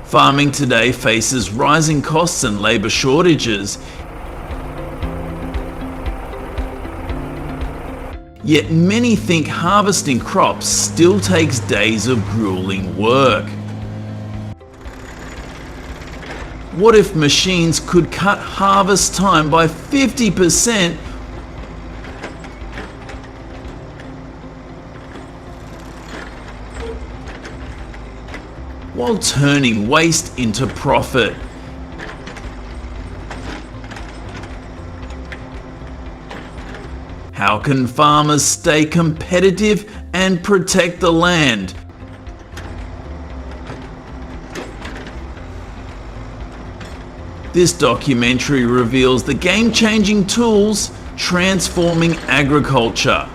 Farming today faces rising costs and labour shortages, yet many think harvesting crops still takes days of grueling work. What if machines could cut harvest time by 50%? While turning waste into profit? How can farmers stay competitive and protect the land? This documentary reveals the game-changing tools transforming agriculture.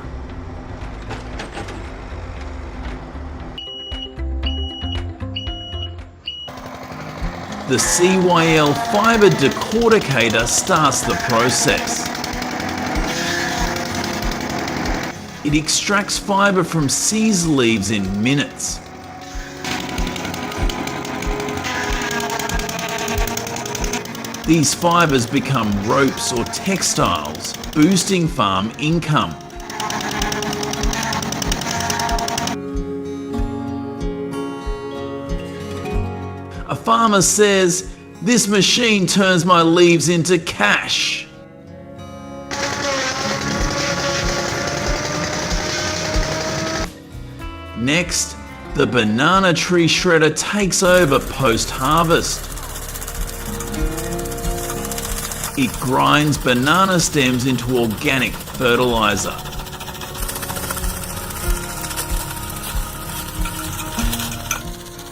The CYL fibre decorticator starts the process. It extracts fibre from cease leaves in minutes. These fibres become ropes or textiles, boosting farm income. A farmer says, "This machine turns my leaves into cash." Next, the banana tree shredder takes over post-harvest. It grinds banana stems into organic fertilizer.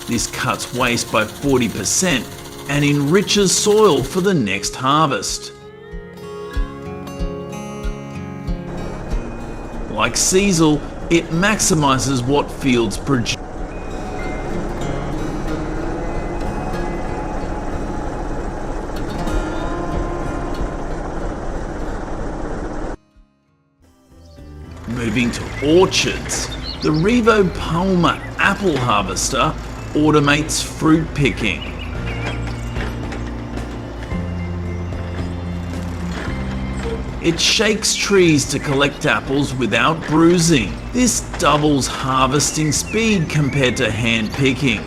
This cuts waste by 40% and enriches soil for the next harvest. Like Seizel, it maximizes what fields produce. Moving to orchards, the Revo Palmer apple harvester automates fruit picking. It shakes trees to collect apples without bruising. This doubles harvesting speed compared to hand picking.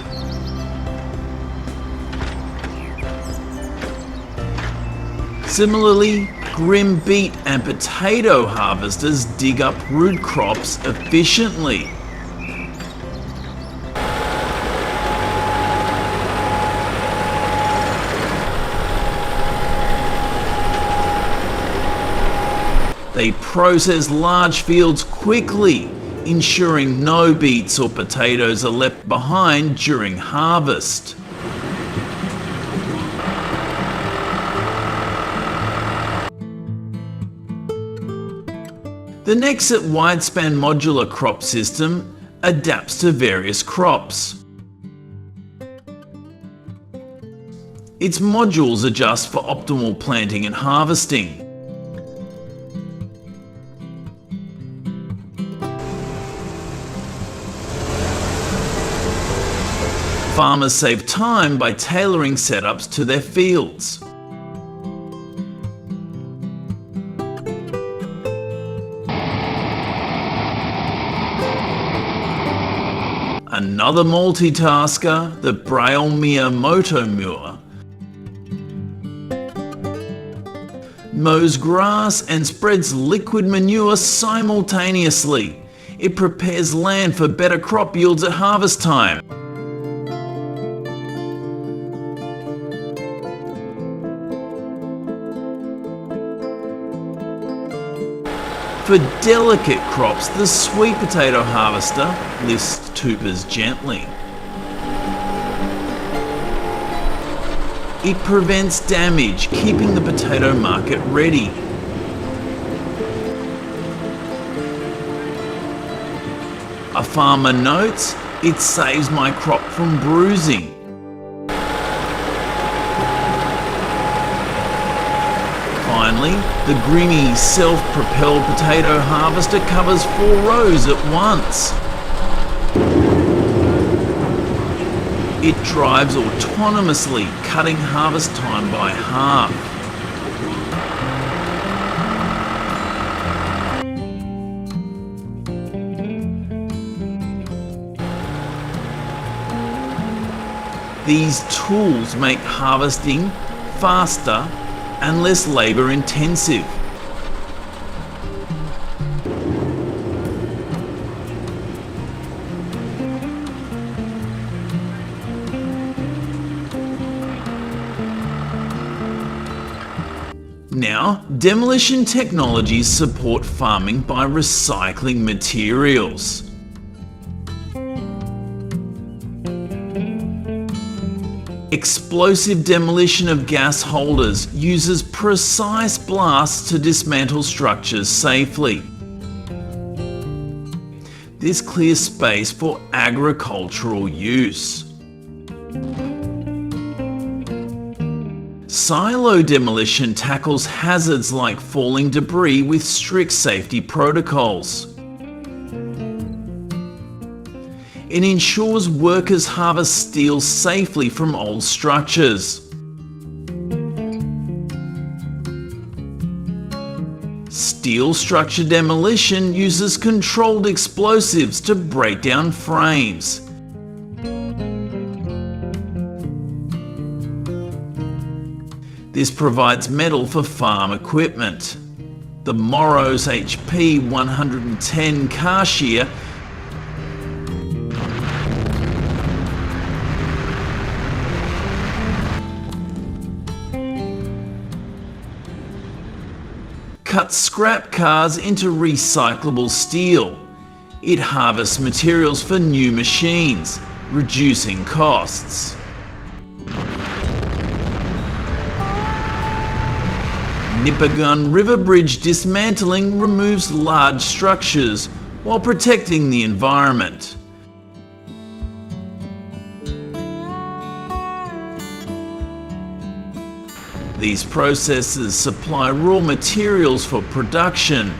Similarly, Grim beet and potato harvesters dig up root crops efficiently. They process large fields quickly, ensuring no beets or potatoes are left behind during harvest. The Nexit widespan modular crop system adapts to various crops. Its modules adjust for optimal planting and harvesting. Farmers save time by tailoring setups to their fields. Another multitasker, the Braille-Mia Motomower, mows grass and spreads liquid manure simultaneously. It prepares land for better crop yields at harvest time. For delicate crops, the sweet potato harvester lifts tubers gently. It prevents damage, keeping the potato market ready. A farmer notes, "It saves my crop from bruising." Finally, the Grimmy self-propelled potato harvester covers 4 rows at once. It drives autonomously, cutting harvest time by half. These tools make harvesting faster and less labour intensive. Now, demolition technologies support farming by recycling materials. Explosive demolition of gas holders uses precise blasts to dismantle structures safely. This clears space for agricultural use. Silo demolition tackles hazards like falling debris with strict safety protocols. It ensures workers harvest steel safely from old structures. Steel structure demolition uses controlled explosives to break down frames. This provides metal for farm equipment. The Morrow's HP 110 car shear cuts scrap cars into recyclable steel. It harvests materials for new machines, reducing costs. Nipigon River Bridge dismantling removes large structures while protecting the environment. These processes supply raw materials for production.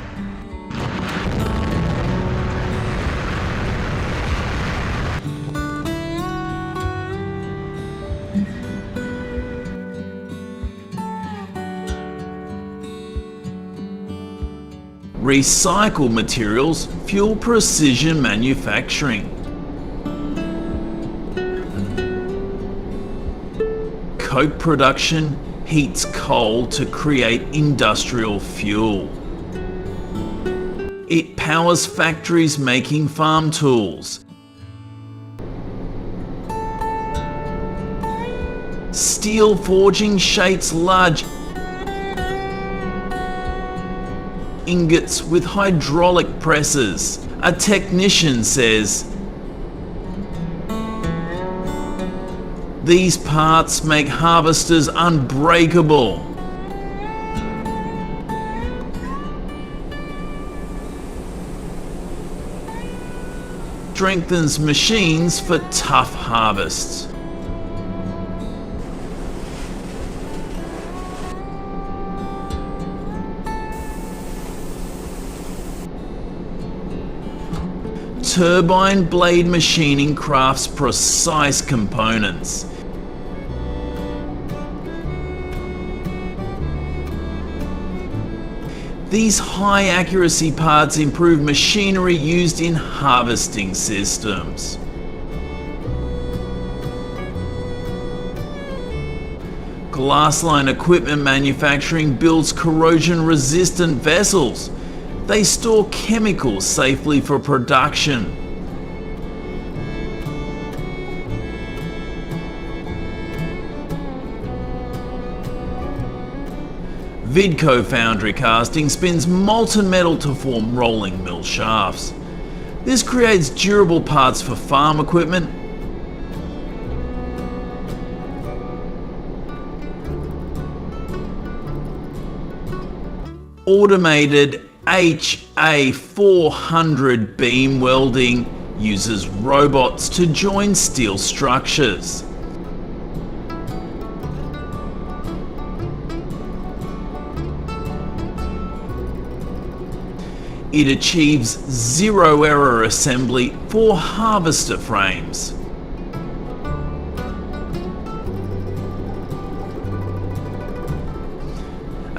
Recycled materials fuel precision manufacturing. Coke production heats coal to create industrial fuel. It powers factories making farm tools. Steel forging shapes large ingots with hydraulic presses. A technician says, "These parts make harvesters unbreakable." Strengthens machines for tough harvests. Turbine blade machining crafts precise components. These high-accuracy parts improve machinery used in harvesting systems. Glass-line equipment manufacturing builds corrosion-resistant vessels. They store chemicals safely for production. Vidco foundry casting spins molten metal to form rolling mill shafts. This creates durable parts for farm equipment. Automated HA400 beam welding uses robots to join steel structures. It achieves zero error assembly for harvester frames.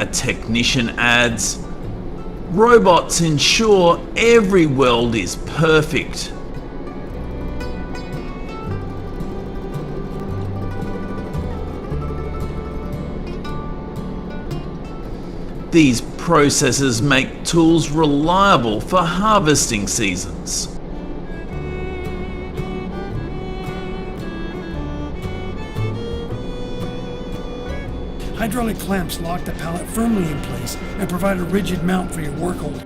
A technician adds, "Robots ensure every weld is perfect." These processes make tools reliable for harvesting seasons. Hydraulic clamps lock the pallet firmly in place and provide a rigid mount for your workhold.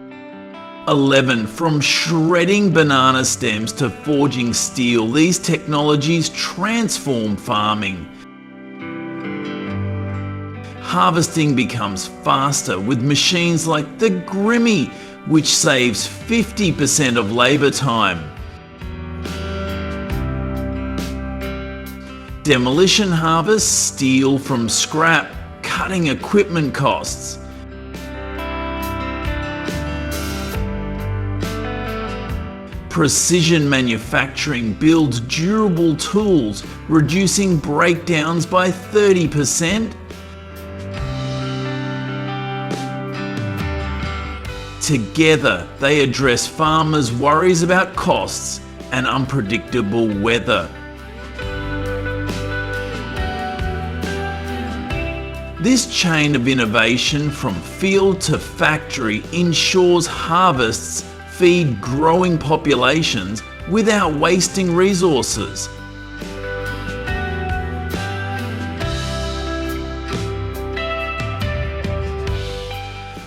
11. From shredding banana stems to forging steel, these technologies transform farming. Harvesting becomes faster with machines like the Grimmy, which saves 50% of labour time. Demolition harvests steel from scrap, cutting equipment costs. Precision manufacturing builds durable tools, reducing breakdowns by 30%. Together, they address farmers' worries about costs and unpredictable weather. This chain of innovation from field to factory ensures harvests feed growing populations without wasting resources.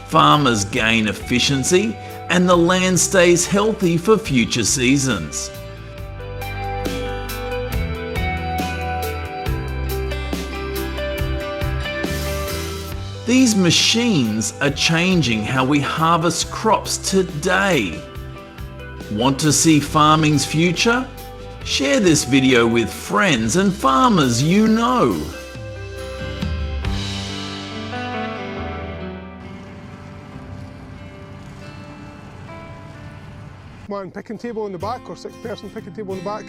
Farmers gain efficiency and the land stays healthy for future seasons. These machines are changing how we harvest crops today. Want to see farming's future? Share this video with friends and farmers you know. One picking table in the back or 6-person picking table in the back.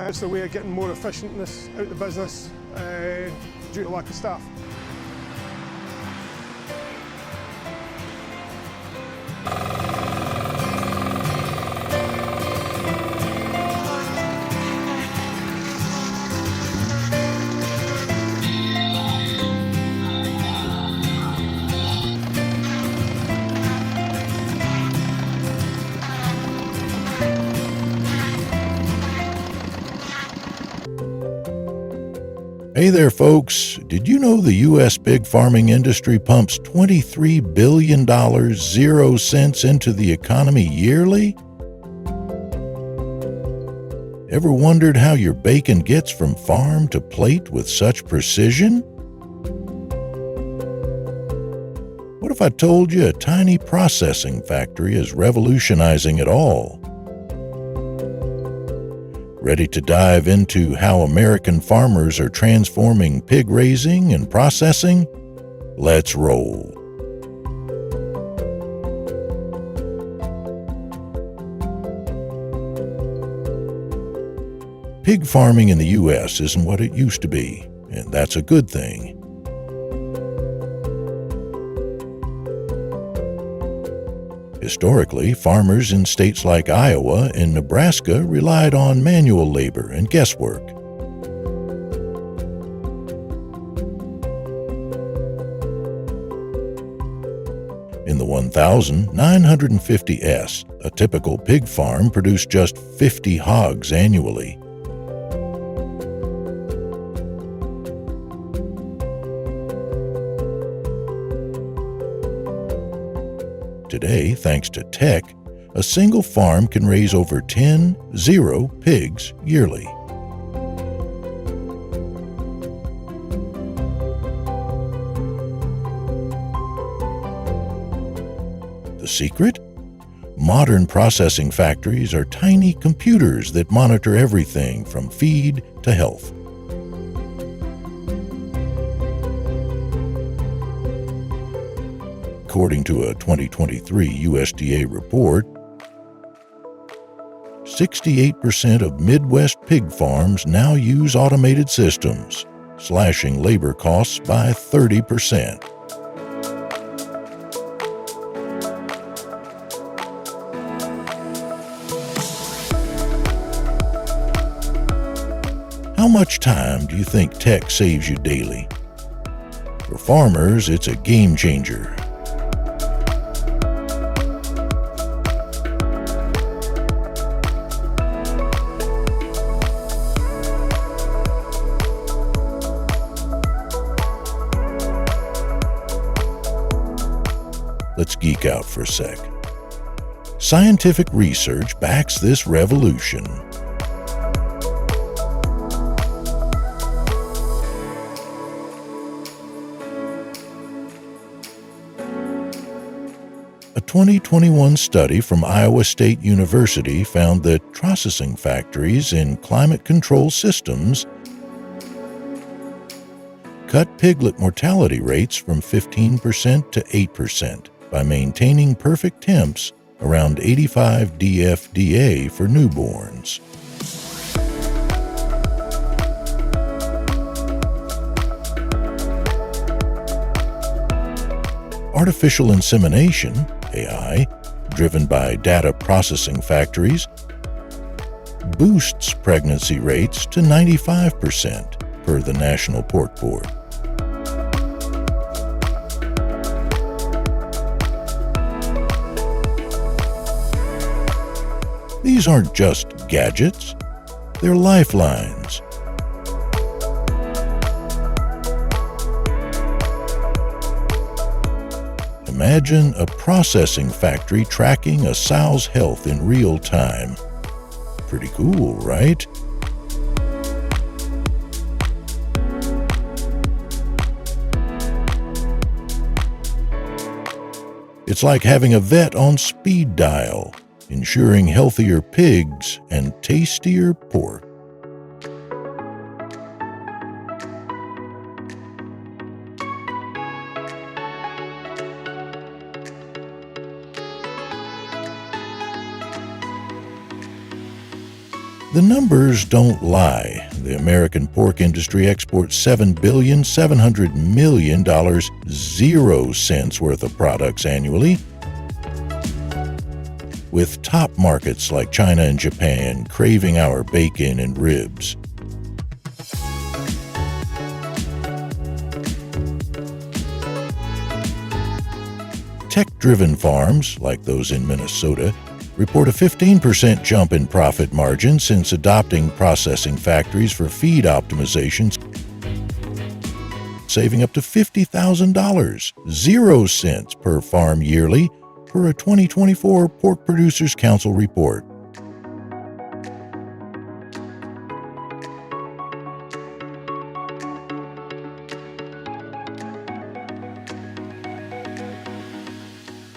It's the way of getting more efficientness out of the business due to lack of staff. Hey there, folks. Did you know the U.S. pig farming industry pumps $23 billion, 0 cents into the economy yearly? Ever wondered how your bacon gets from farm to plate with such precision? What if I told you a tiny processing factory is revolutionizing it all? Ready to dive into how American farmers are transforming pig raising and processing? Let's roll. Pig farming in the U.S. isn't what it used to be, and that's a good thing. Historically, farmers in states like Iowa and Nebraska relied on manual labor and guesswork. In the 1950s, a typical pig farm produced just 50 hogs annually. Today, thanks to tech, a single farm can raise over 10 pigs yearly. The secret? Modern processing factories are tiny computers that monitor everything from feed to health. According to a 2023 USDA report, 68% of Midwest pig farms now use automated systems, slashing labor costs by 30%. How much time do you think tech saves you daily? For farmers, it's a game changer. Let's geek out for a sec. Scientific research backs this revolution. A 2021 study from Iowa State University found that processing factories in climate control systems cut piglet mortality rates from 15% to 8% by maintaining perfect temps around 85 DFDA for newborns. Artificial insemination, AI, driven by data processing factories, boosts pregnancy rates to 95% per the National Pork Board. These aren't just gadgets, they're lifelines. Imagine a processing factory tracking a sow's health in real time. Pretty cool, right? It's like having a vet on speed dial, ensuring healthier pigs and tastier pork. The numbers don't lie. The American pork industry exports $7.7 billion, 0 cents worth of products annually, with top markets like China and Japan craving our bacon and ribs. Tech-driven farms, like those in Minnesota, report a 15% jump in profit margin since adopting processing factories for feed optimizations, saving up to $50,000, 0 cents per farm yearly, per a 2024 Pork Producers Council report.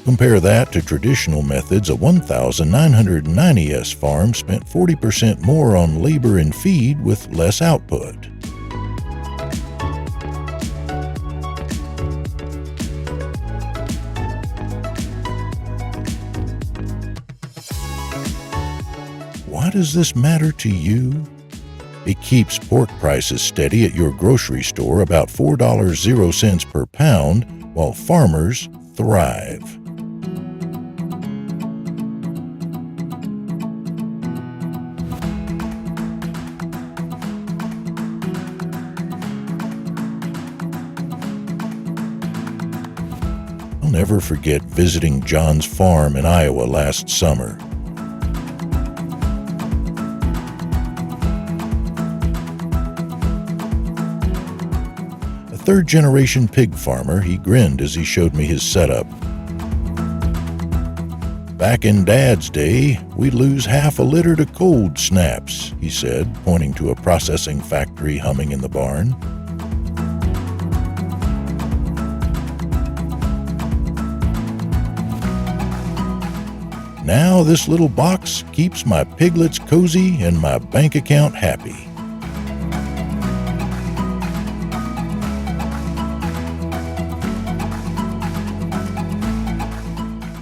Compare that to traditional methods. A 1,990S farm spent 40% more on labor and feed with less output. Why does this matter to you? It keeps pork prices steady at your grocery store, about $4.00 per pound, while farmers thrive. I'll never forget visiting John's farm in Iowa last summer. A third-generation pig farmer, he grinned as he showed me his setup. Back in Dad's day, we'd lose half a liter to cold snaps, he said, pointing to a processing factory humming in the barn. Now this little box keeps my piglets cozy and my bank account happy.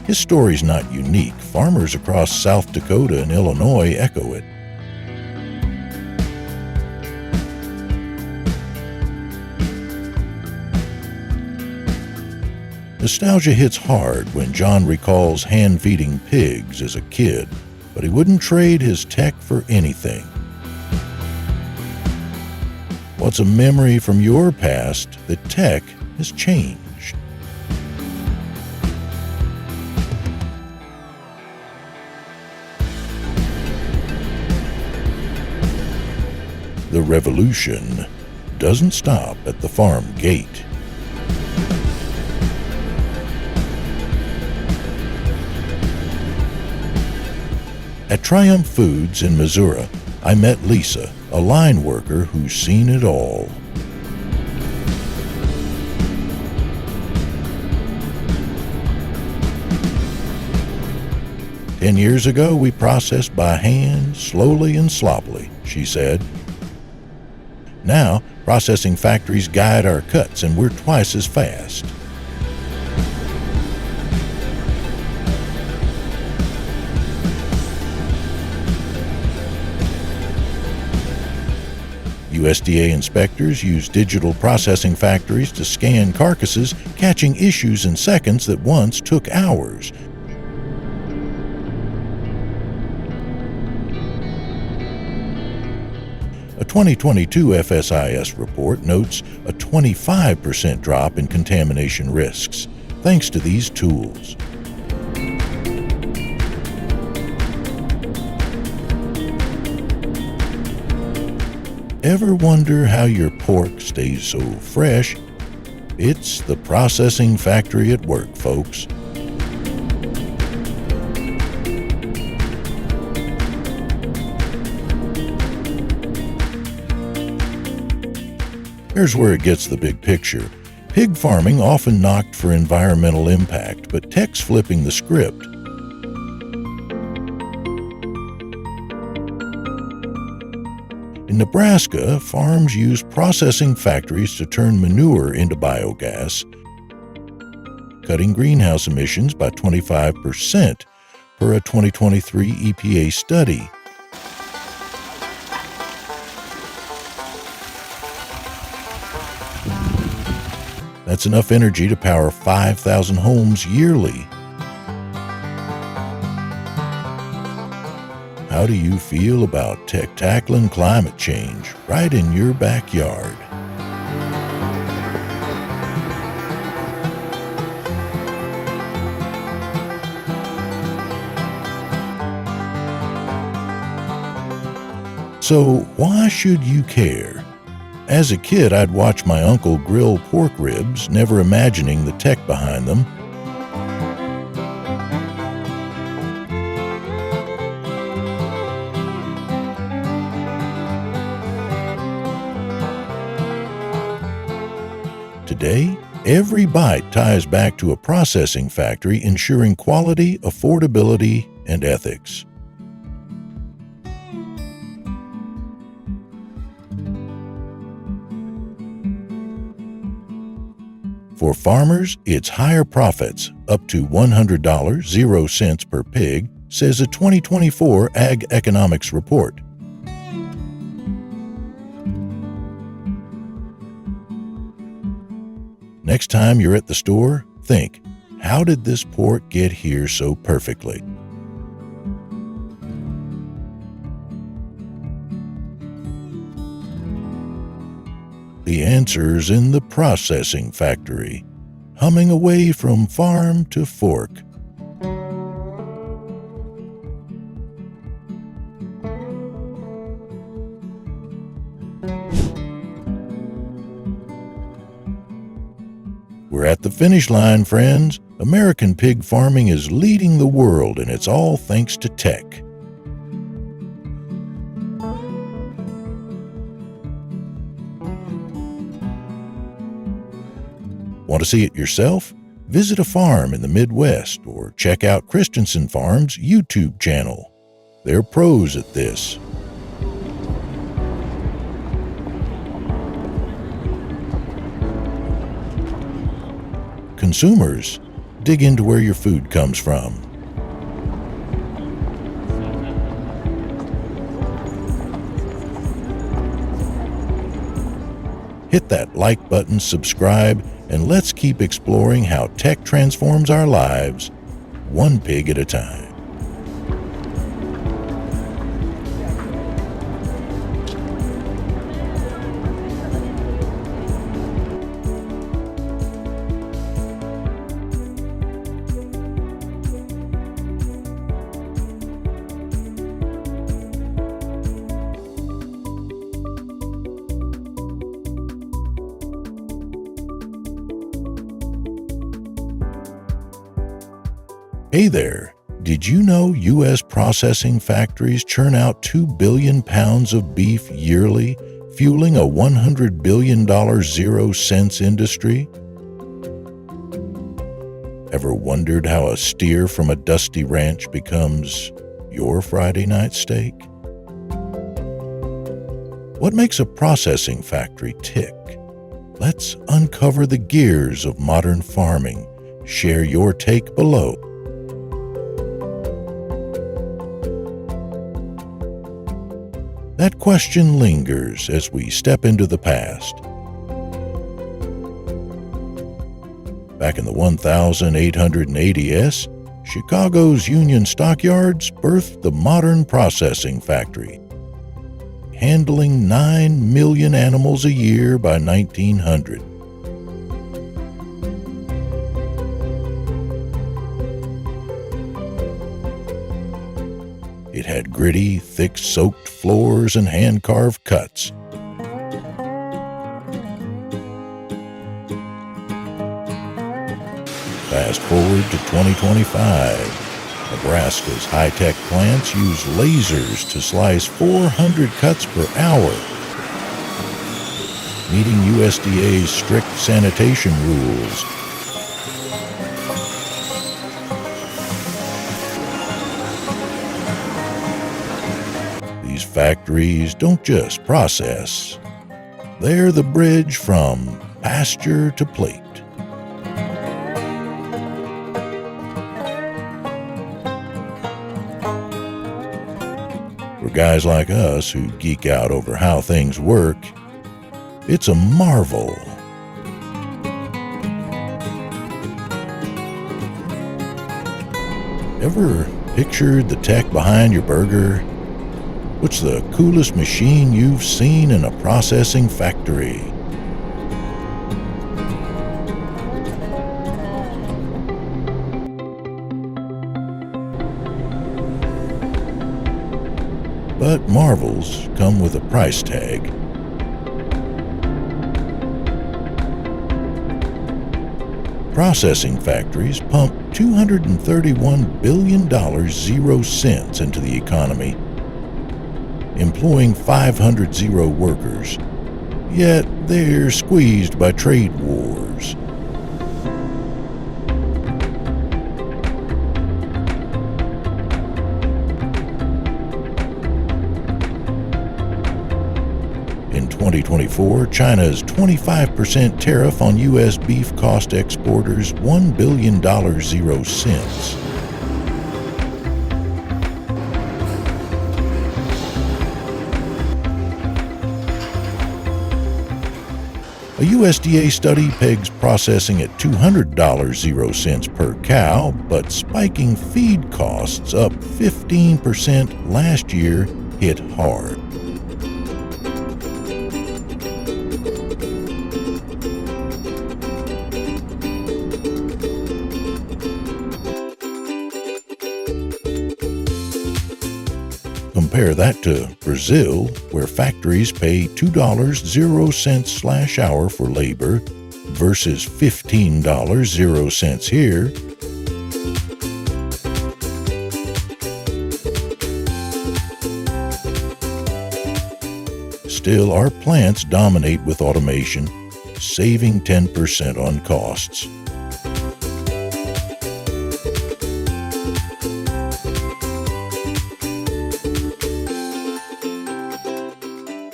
His story's not unique. Farmers across South Dakota and Illinois echo it. Nostalgia hits hard when John recalls hand-feeding pigs as a kid, but he wouldn't trade his tech for anything. What's a memory from your past that tech has changed? The revolution doesn't stop at the farm gate. At Triumph Foods in Missouri, I met Lisa, a line worker who's seen it all. "10 years ago, we processed by hand, slowly and sloppily," she said. "Now, processing factories guide our cuts and we're twice as fast." USDA inspectors use digital processing factories to scan carcasses, catching issues in seconds that once took hours. A 2022 FSIS report notes a 25% drop in contamination risks, thanks to these tools. Ever wonder how your pork stays so fresh? It's the processing factory at work, folks. Here's where it gets the big picture. Pig farming often knocked for environmental impact, but tech's flipping the script. In Nebraska, farms use processing factories to turn manure into biogas, cutting greenhouse emissions by 25% per a 2023 EPA study. That's enough energy to power 5,000 homes yearly. How do you feel about tech tackling climate change right in your backyard? So why should you care? As a kid, I'd watch my uncle grill pork ribs, never imagining the tech behind them. Today, every bite ties back to a processing factory ensuring quality, affordability, and ethics. For farmers, it's higher profits, up to $100, 0 cents per pig, says a 2024 Ag Economics report. Next time you're at the store, think, how did this pork get here so perfectly? The answer's in the processing factory, humming away from farm to fork. We're at the finish line, friends. American pig farming is leading the world, and it's all thanks to tech. Want to see it yourself? Visit a farm in the Midwest or check out Christensen Farm's YouTube channel. They're pros at this. Consumers, dig into where your food comes from. Hit that like button, subscribe, and let's keep exploring how tech transforms our lives, one pig at a time. Hey there, did you know U.S. processing factories churn out 2 billion pounds of beef yearly, fueling a $100 billion zero-cents industry? Ever wondered how a steer from a dusty ranch becomes your Friday night steak? What makes a processing factory tick? Let's uncover the gears of modern farming. Share your take below. That question lingers as we step into the past. Back in the 1880s, Chicago's Union Stockyards birthed the modern processing factory, handling 9 million animals a year by 1900. It had gritty, thick-soaked floors and hand-carved cuts. Fast forward to 2025. Nebraska's high-tech plants use lasers to slice 400 cuts per hour, meeting USDA's strict sanitation rules. These factories don't just process, they're the bridge from pasture to plate. For guys like us who geek out over how things work, it's a marvel. Ever pictured the tech behind your burger? What's the coolest machine you've seen in a processing factory? But marvels come with a price tag. Processing factories pump $231 billion zero-cents into the economy, employing 500 zero workers, yet they're squeezed by trade wars. In 2024, China's 25% tariff on U.S. beef cost exporters $1 billion zero-cents. A USDA study pegs processing at $200 zero-cents per cow, but spiking feed costs up 15% last year hit hard. Compare that to Brazil, where factories pay $2.00 for labor versus $15.00 here. Still, our plants dominate with automation, saving 10% on costs.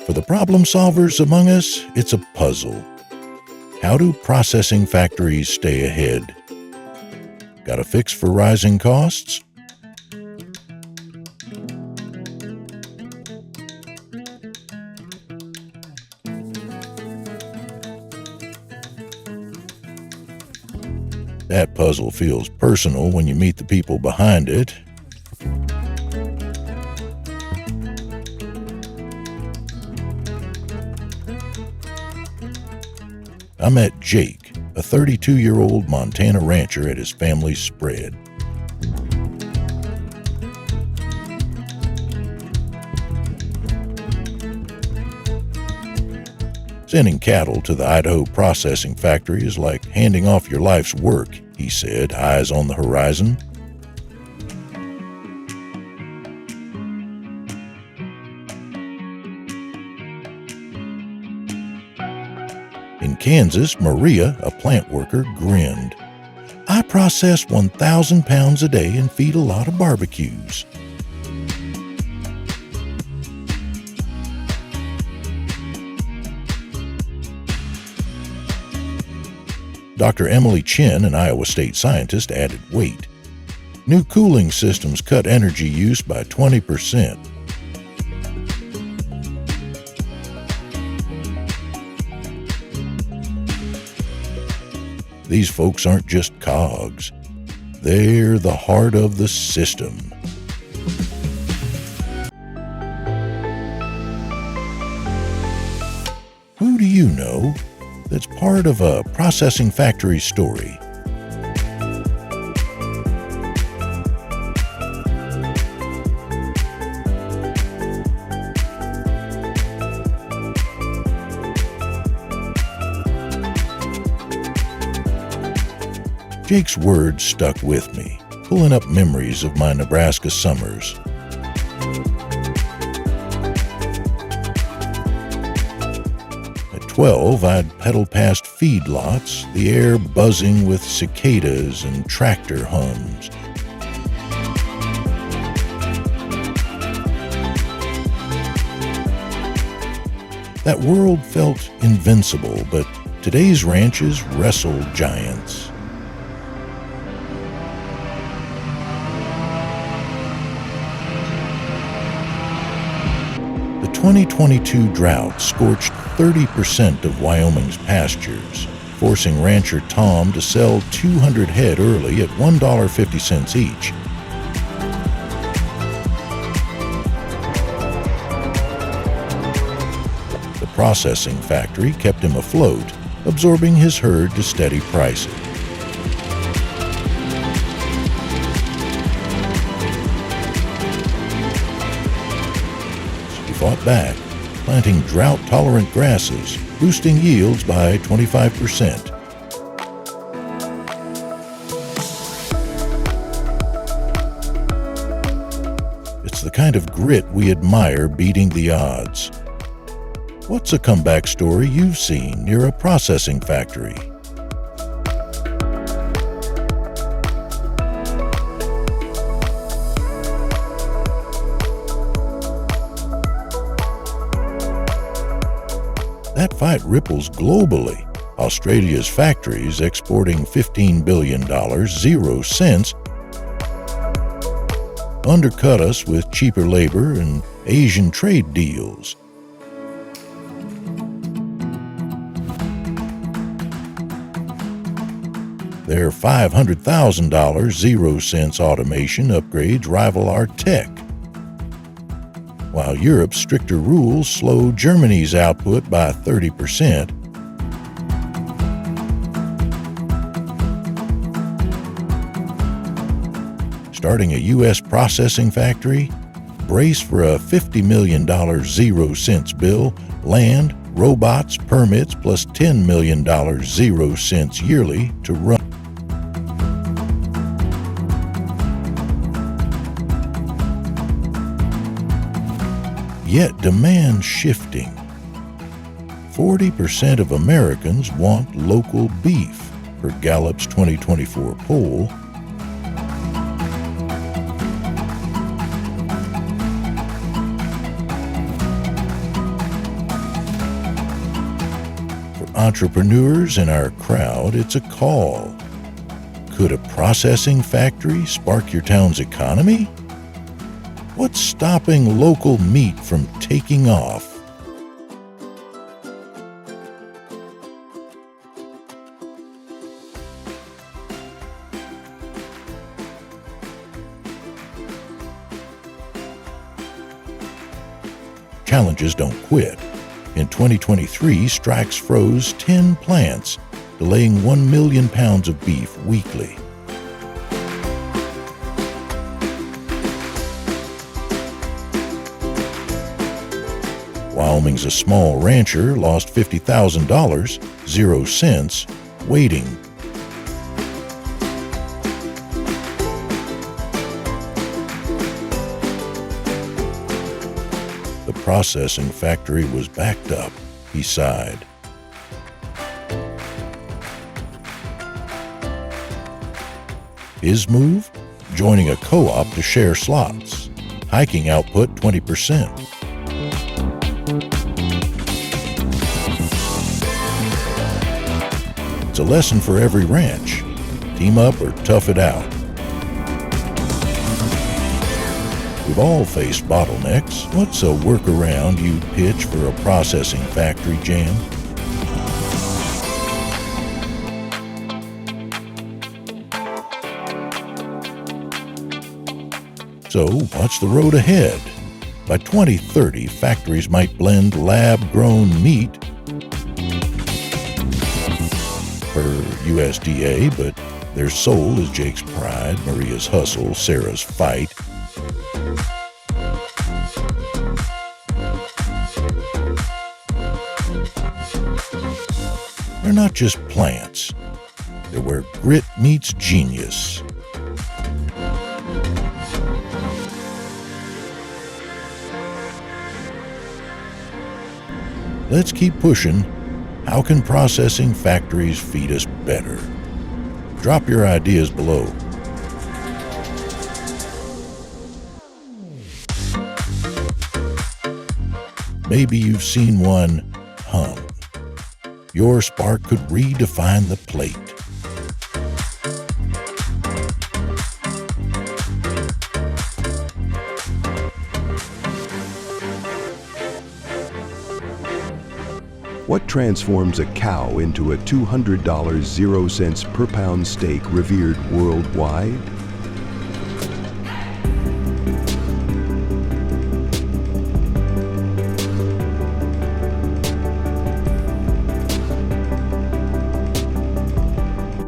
For the problem solvers among us, it's a puzzle. How do processing factories stay ahead? Got a fix for rising costs? That puzzle feels personal when you meet the people behind it. I met Jake, a 32-year-old Montana rancher, at his family's spread. Sending cattle to the Idaho processing factory is like handing off your life's work, he said, eyes on the horizon. In Kansas, Maria, a plant worker, grinned. I process 1,000 pounds a day and feed a lot of barbecues. Dr. Emily Chin, an Iowa State scientist, added weight. New cooling systems cut energy use by 20%. These folks aren't just cogs. They're the heart of the system. Who do you know that's part of a processing factory story? Jake's words stuck with me, pulling up memories of my Nebraska summers. At 12, I'd pedal past feedlots, the air buzzing with cicadas and tractor hums. That world felt invincible, but today's ranches wrestle giants. The 2022 drought scorched 30% of Wyoming's pastures, forcing rancher Tom to sell 200 head early at $1.50 each. The processing factory kept him afloat, absorbing his herd to steady pricing. Fought back, planting drought-tolerant grasses, boosting yields by 25%. It's the kind of grit we admire beating the odds. What's a comeback story you've seen near a processing factory? That fight ripples globally. Australia's factories exporting $15 billion, 0 cents, undercut us with cheaper labor and Asian trade deals. Their $500,000 0 cents automation upgrades rival our tech, while Europe's stricter rules slow Germany's output by 30%. Starting a U.S. processing factory? Brace for a $50 million 0 cents bill, land, robots, permits, plus $10 million 0 cents yearly to run. Yet demand's shifting. 40% of Americans want local beef, per Gallup's 2024 poll. For entrepreneurs in our crowd, it's a call. Could a processing factory spark your town's economy? What's stopping local meat from taking off? Challenges don't quit. In 2023, strikes froze 10 plants, delaying 1 million pounds of beef weekly. Wyoming's a small rancher lost $50,000, 0 cents, waiting. The processing factory was backed up, he sighed. His move? Joining a co-op to share slots. Hiking output 20%. It's a lesson for every ranch. Team up or tough it out. We've all faced bottlenecks. What's a workaround you'd pitch for a processing factory jam? So, what's the road ahead? By 2030, factories might blend lab-grown meat per USDA, but their soul is Jake's pride, Maria's hustle, Sarah's fight. They're not just plants. They're where grit meets genius. Let's keep pushing. How can processing factories feed us better? Drop your ideas below. Maybe you've seen one hum. Your spark could redefine the plate. What transforms a cow into a $200 0 cents per pound steak revered worldwide?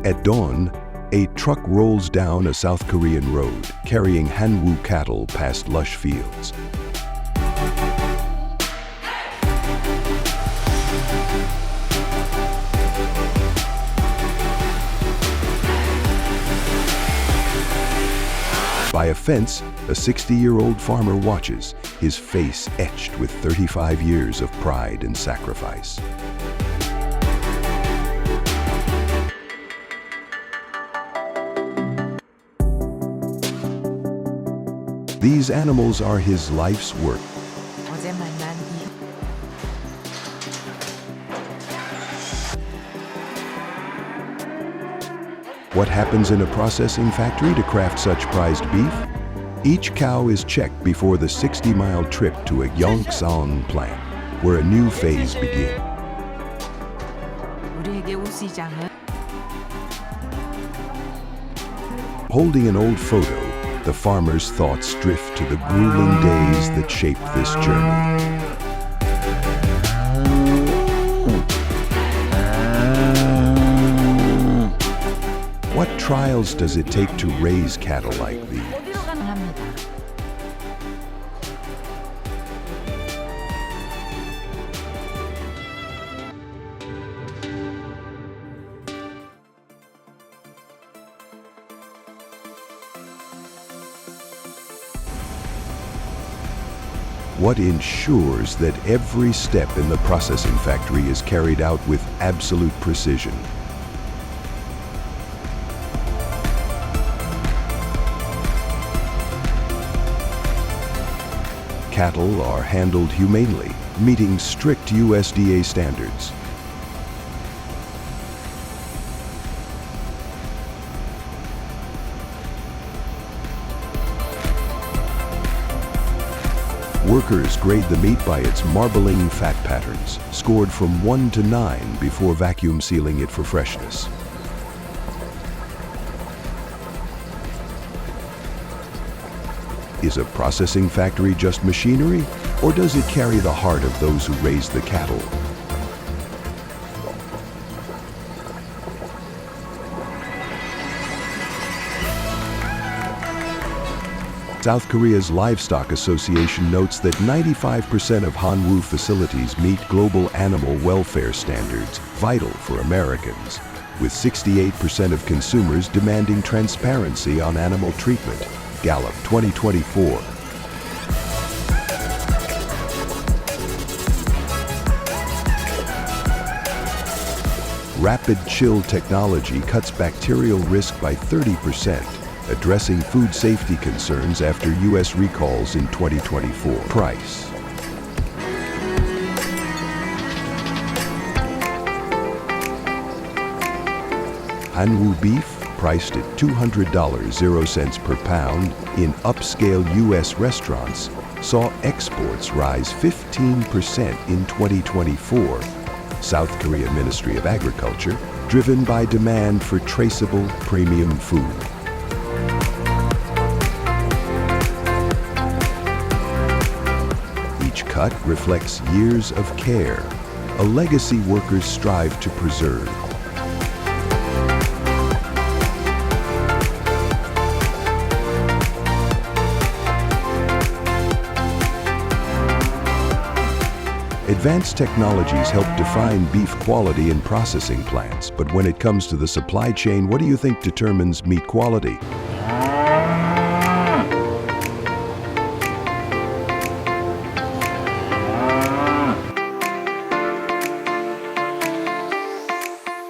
At dawn, a truck rolls down a South Korean road carrying Hanwoo cattle past lush fields. By a fence, a 60-year-old farmer watches, his face etched with 35 years of pride and sacrifice. These animals are his life's work. What happens in a processing factory to craft such prized beef? Each cow is checked before the 60-mile trip to a Yongsan plant, where a new phase begins. Holding an old photo, the farmer's thoughts drift to the grueling days that shaped this journey. What trials does it take to raise cattle like these? What ensures that every step in the processing factory is carried out with absolute precision? Cattle are handled humanely, meeting strict USDA standards. Workers grade the meat by its marbling fat patterns, scored from 1 to 9 before vacuum sealing it for freshness. Is a processing factory just machinery, or does it carry the heart of those who raise the cattle? South Korea's Livestock Association notes that 95% of Hanwoo facilities meet global animal welfare standards, vital for Americans, with 68% of consumers demanding transparency on animal treatment. Gallup 2024. Rapid chill technology cuts bacterial risk by 30%. addressing food safety concerns after U.S. recalls in 2024. Price. Hanwoo beef, priced at $200.00 per pound in upscale U.S. restaurants, saw exports rise 15% in 2024, South Korea Ministry of Agriculture, driven by demand for traceable premium food. Each cut reflects years of care, a legacy workers strive to preserve. Advanced technologies help define beef quality in processing plants, but when it comes to the supply chain, what do you think determines meat quality?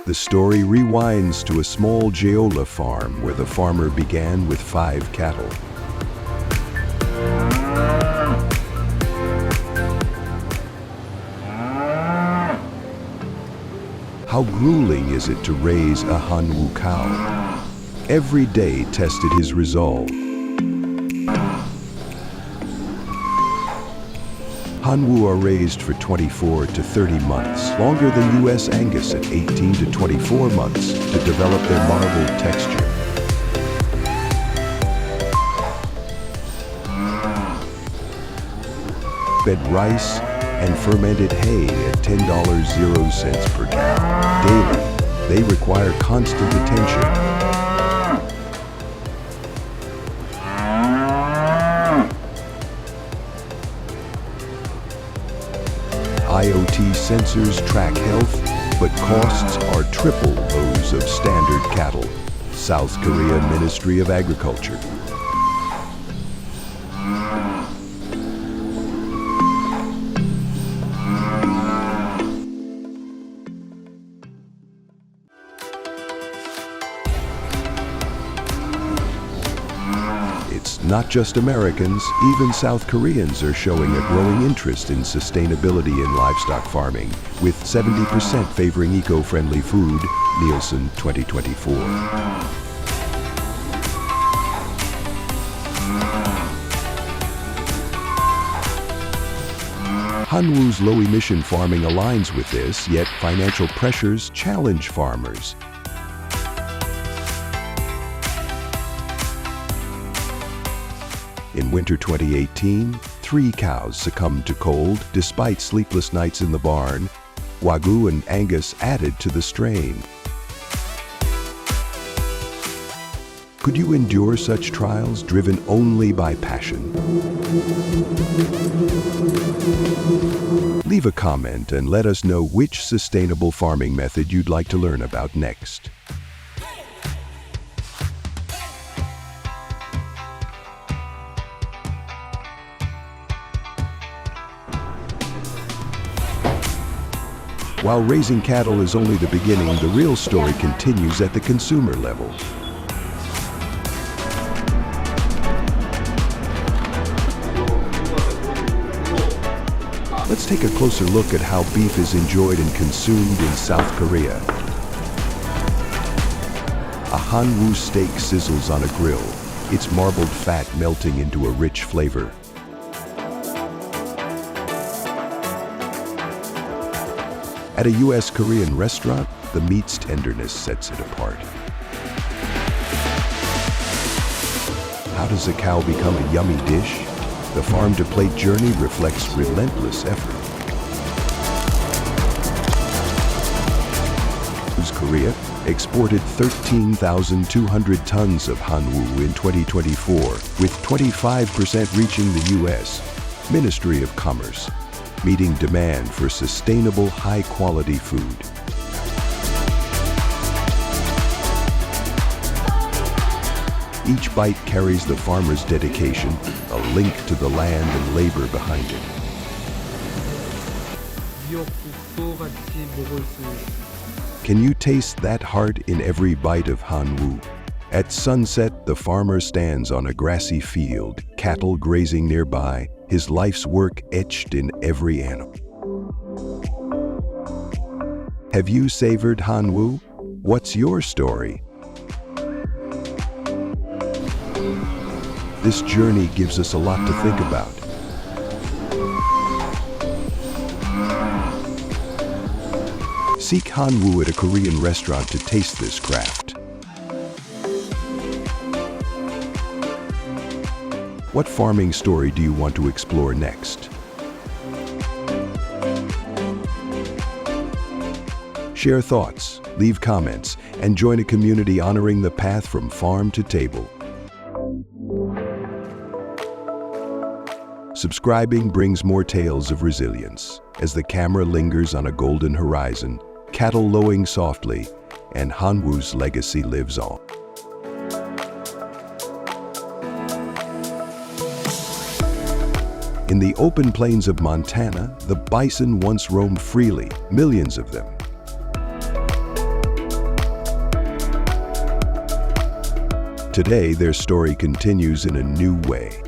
The story rewinds to a small Jeolla farm where the farmer began with 5 cattle. How grueling is it to raise a Hanwoo cow? Every day tested his resolve. Hanwoo are raised for 24 to 30 months, longer than U.S. Angus at 18 to 24 months to develop their marbled texture. Fed rice and fermented hay at $10.00 per cow. Daily, they require constant attention. IoT sensors track health, but costs are triple those of standard cattle. South Korea Ministry of Agriculture. It's not just Americans, even South Koreans are showing a growing interest in sustainability in livestock farming, with 70% favoring eco-friendly food, Nielsen 2024. Hanwoo's low-emission farming aligns with this, yet financial pressures challenge farmers. In winter 2018, 3 cows succumbed to cold despite sleepless nights in the barn. Wagyu and Angus added to the strain. Could you endure such trials driven only by passion? Leave a comment and let us know which sustainable farming method you'd like to learn about next. While raising cattle is only the beginning, the real story continues at the consumer level. Let's take a closer look at how beef is enjoyed and consumed in South Korea. A Hanwoo steak sizzles on a grill, its marbled fat melting into a rich flavor. At a U.S. Korean restaurant, the meat's tenderness sets it apart. How does a cow become a yummy dish? The farm-to-plate journey reflects relentless effort. Korea exported 13,200 tons of Hanwoo in 2024, with 25% reaching the U.S. Ministry of Commerce, meeting demand for sustainable, high-quality food. Each bite carries the farmer's dedication, a link to the land and labor behind it. Can you taste that heart in every bite of Hanwoo? At sunset, the farmer stands on a grassy field, cattle grazing nearby, his life's work etched in every animal. Have you savored Hanwoo? What's your story? This journey gives us a lot to think about. Seek Hanwoo at a Korean restaurant to taste this craft. What farming story do you want to explore next? Share thoughts, leave comments, and join a community honoring the path from farm to table. Subscribing brings more tales of resilience as the camera lingers on a golden horizon, cattle lowing softly, and Hanwoo's legacy lives on. In the open plains of Montana, the bison once roamed freely, millions of them. Today, their story continues in a new way.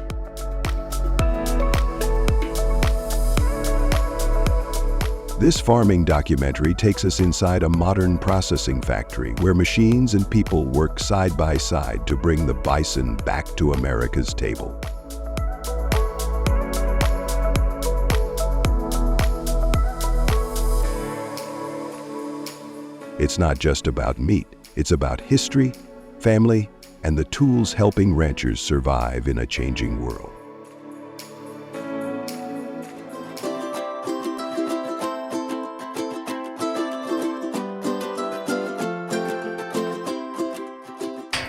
This farming documentary takes us inside a modern processing factory where machines and people work side by side to bring the bison back to America's table. It's not just about meat, it's about history, family, and the tools helping ranchers survive in a changing world.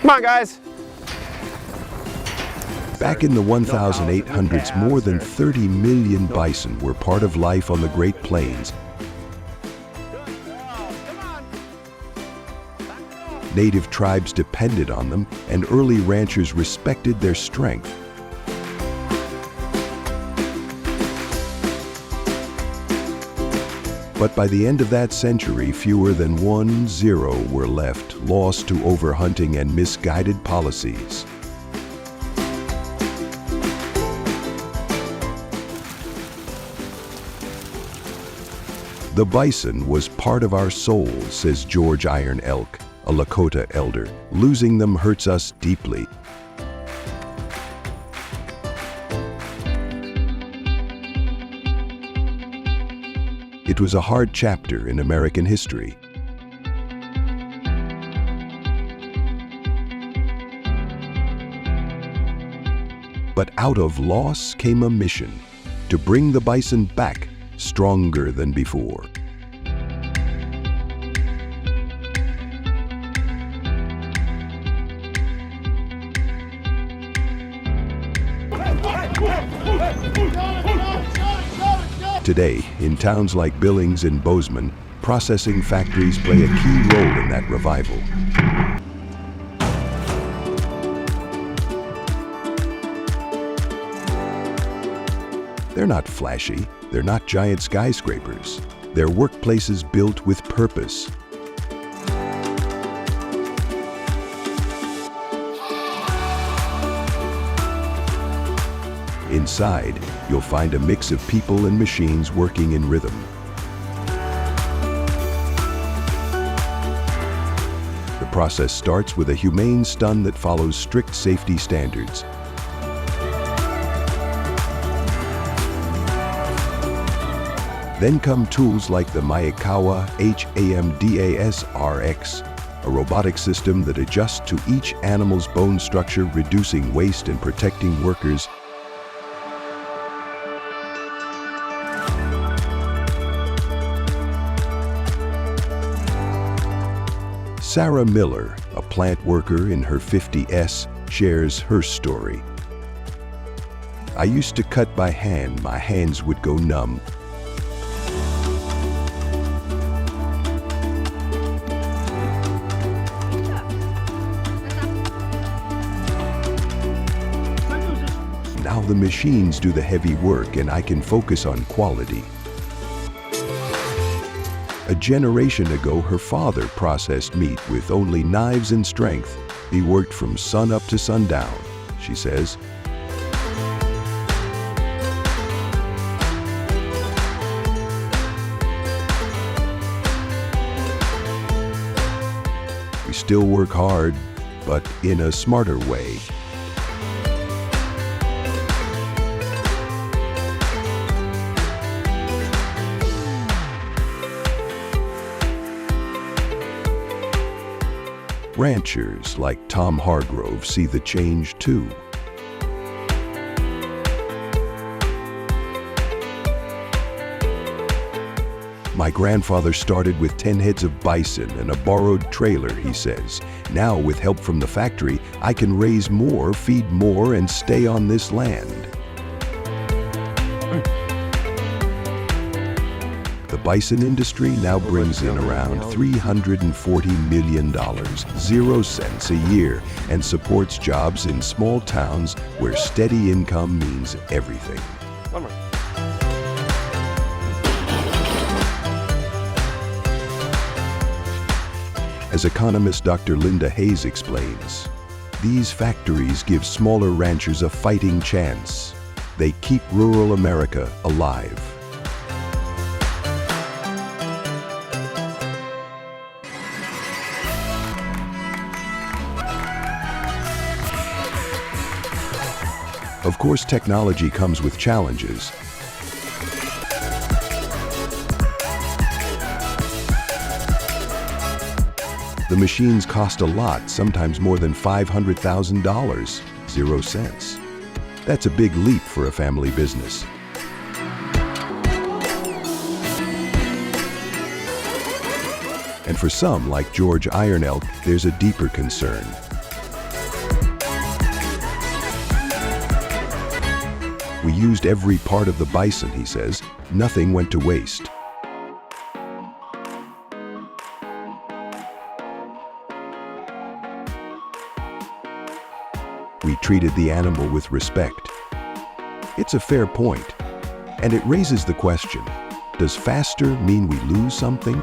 Come on, guys. Back in the 1800s, more than 30 million bison were part of life on the Great Plains. Native tribes depended on them, and early ranchers respected their strength. But by the end of that century, fewer than 1-0 were left, lost to overhunting and misguided policies. The bison was part of our soul, says George Iron Elk, a Lakota elder. Losing them hurts us deeply. It was a hard chapter in American history. But out of loss came a mission to bring the bison back, stronger than before. Today, in towns like Billings and Bozeman, processing factories play a key role in that revival. They're not flashy, they're not giant skyscrapers. They're workplaces built with purpose. Inside, you'll find a mix of people and machines working in rhythm. The process starts with a humane stun that follows strict safety standards. Then come tools like the Maekawa HAMDAS-RX, a robotic system that adjusts to each animal's bone structure, reducing waste and protecting workers. Sarah Miller, a plant worker in her 50s, shares her story. I used to cut by hand, my hands would go numb. Now the machines do the heavy work and I can focus on quality. A generation ago, her father processed meat with only knives and strength. He worked from sun up to sundown, she says. We still work hard, but in a smarter way. Ranchers like Tom Hargrove see the change too. My grandfather started with 10 heads of bison and a borrowed trailer, he says. Now, with help from the factory, I can raise more, feed more, and stay on this land. The bison industry now brings in around $340 million, 0 cents a year, and supports jobs in small towns where steady income means everything. One more. As economist Dr. Linda Hayes explains, these factories give smaller ranchers a fighting chance. They keep rural America alive. Of course, technology comes with challenges. The machines cost a lot, sometimes more than $500,000, 0 cents. That's a big leap for a family business. And for some, like George Iron Elk, there's a deeper concern. We used every part of the bison, he says. Nothing went to waste. We treated the animal with respect. It's a fair point, and it raises the question, does faster mean we lose something?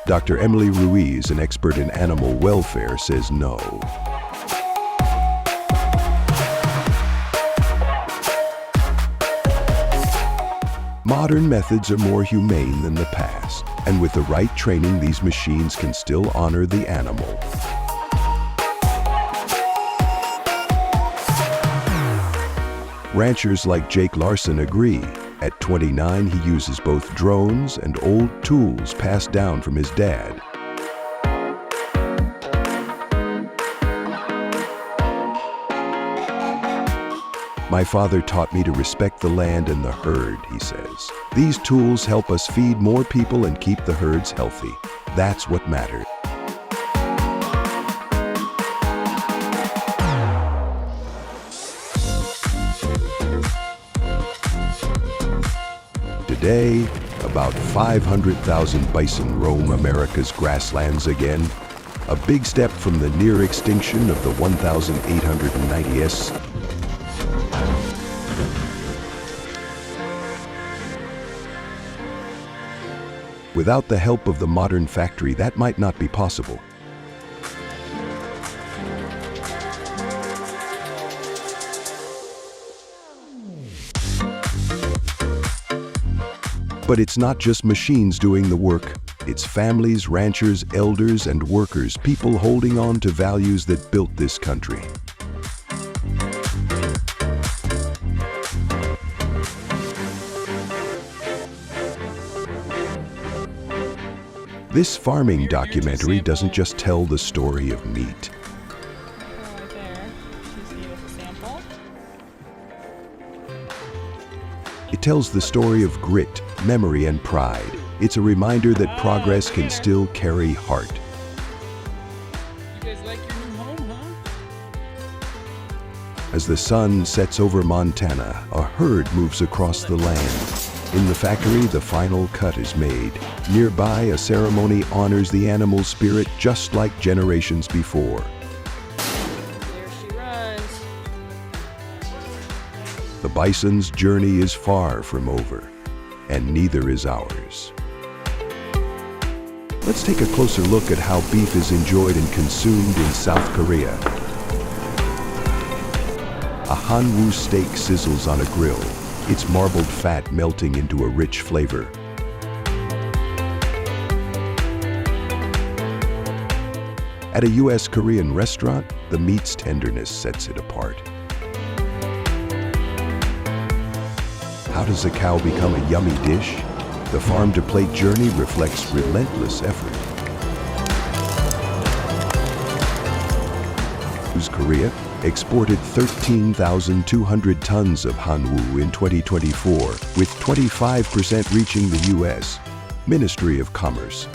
Dr. Emily Ruiz, an expert in animal welfare, says no. Modern methods are more humane than the past, and with the right training, these machines can still honor the animal. Ranchers like Jake Larson agree. At 29, he uses both drones and old tools passed down from his dad. My father taught me to respect the land and the herd, he says. These tools help us feed more people and keep the herds healthy. That's what matters. Today, about 500,000 bison roam America's grasslands again, a big step from the near extinction of the 1,890s. Without the help of the modern factory, that might not be possible. But it's not just machines doing the work. It's families, ranchers, elders, and workers, people holding on to values that built this country. This farming documentary doesn't just tell the story of meat. Right there. Just give us a sample. It tells the story of grit, memory, and pride. It's a reminder that progress can still carry heart. You guys like your new home, huh? As the sun sets over Montana, a herd moves across the land. In the factory, the final cut is made. Nearby, a ceremony honors the animal's spirit just like generations before. There she runs. The bison's journey is far from over, and neither is ours. Let's take a closer look at how beef is enjoyed and consumed in South Korea. A hanwoo steak sizzles on a grill, its marbled fat melting into a rich flavor. At a US Korean restaurant, the meat's tenderness sets it apart. How does a cow become a yummy dish? The farm-to-plate journey reflects relentless effort. Korea exported 13,200 tons of hanwoo in 2024, with 25% reaching the U.S. Ministry of Commerce,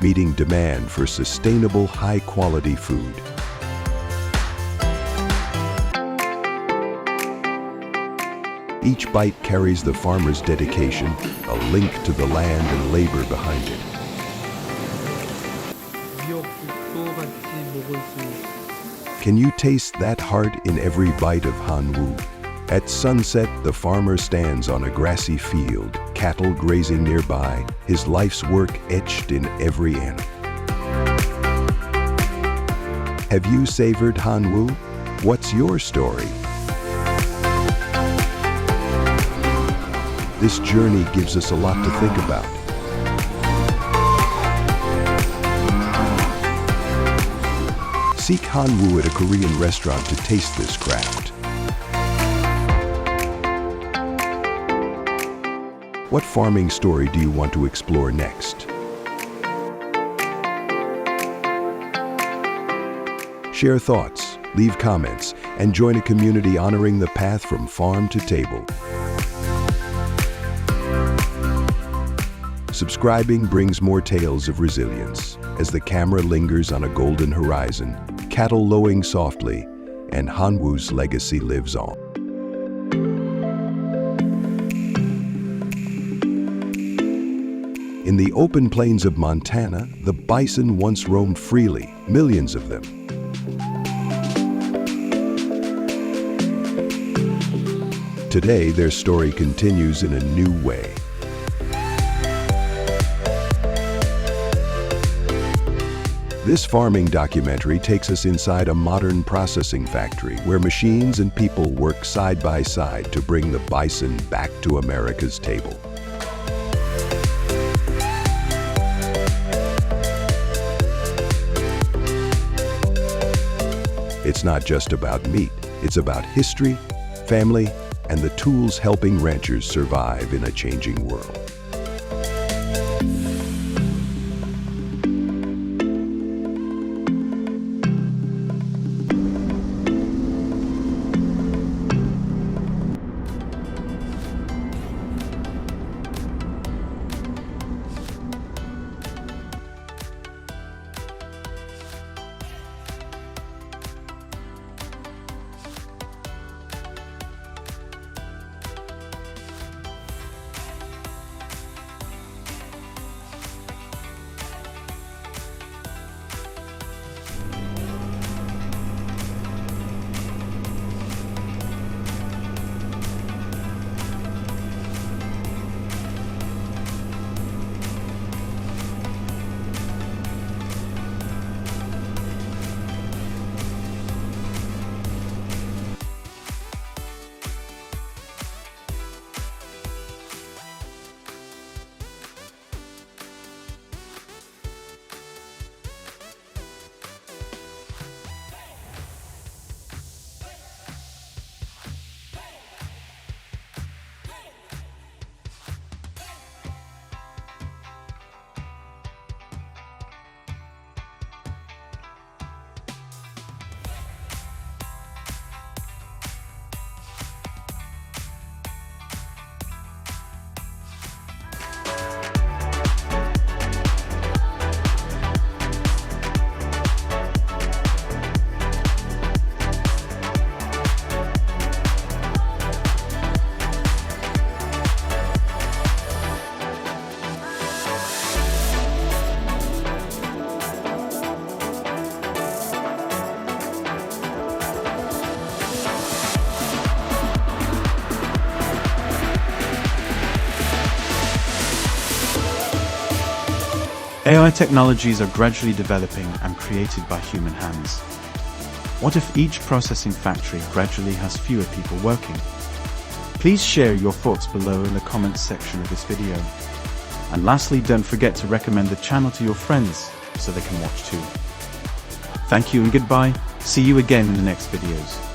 meeting demand for sustainable, high-quality food. Each bite carries the farmer's dedication, a link to the land and labor behind it. Can you taste that heart in every bite of hanwoo? At sunset, the farmer stands on a grassy field, cattle grazing nearby, his life's work etched in every animal. Have you savored hanwoo? What's your story? This journey gives us a lot to think about. Seek hanwoo at a Korean restaurant to taste this craft. What farming story do you want to explore next? Share thoughts, leave comments, and join a community honoring the path from farm to table. Subscribing brings more tales of resilience as the camera lingers on a golden horizon, cattle lowing softly, and hanwoo's legacy lives on. In the open plains of Montana, the bison once roamed freely, millions of them. Today, their story continues in a new way. This farming documentary takes us inside a modern processing factory where machines and people work side by side to bring the bison back to America's table. It's not just about meat, it's about history, family, and the tools helping ranchers survive in a changing world. AI technologies are gradually developing and created by human hands. What if each processing factory gradually has fewer people working? Please share your thoughts below in the comments section of this video. And lastly, don't forget to recommend the channel to your friends so they can watch too. Thank you and goodbye. See you again in the next videos.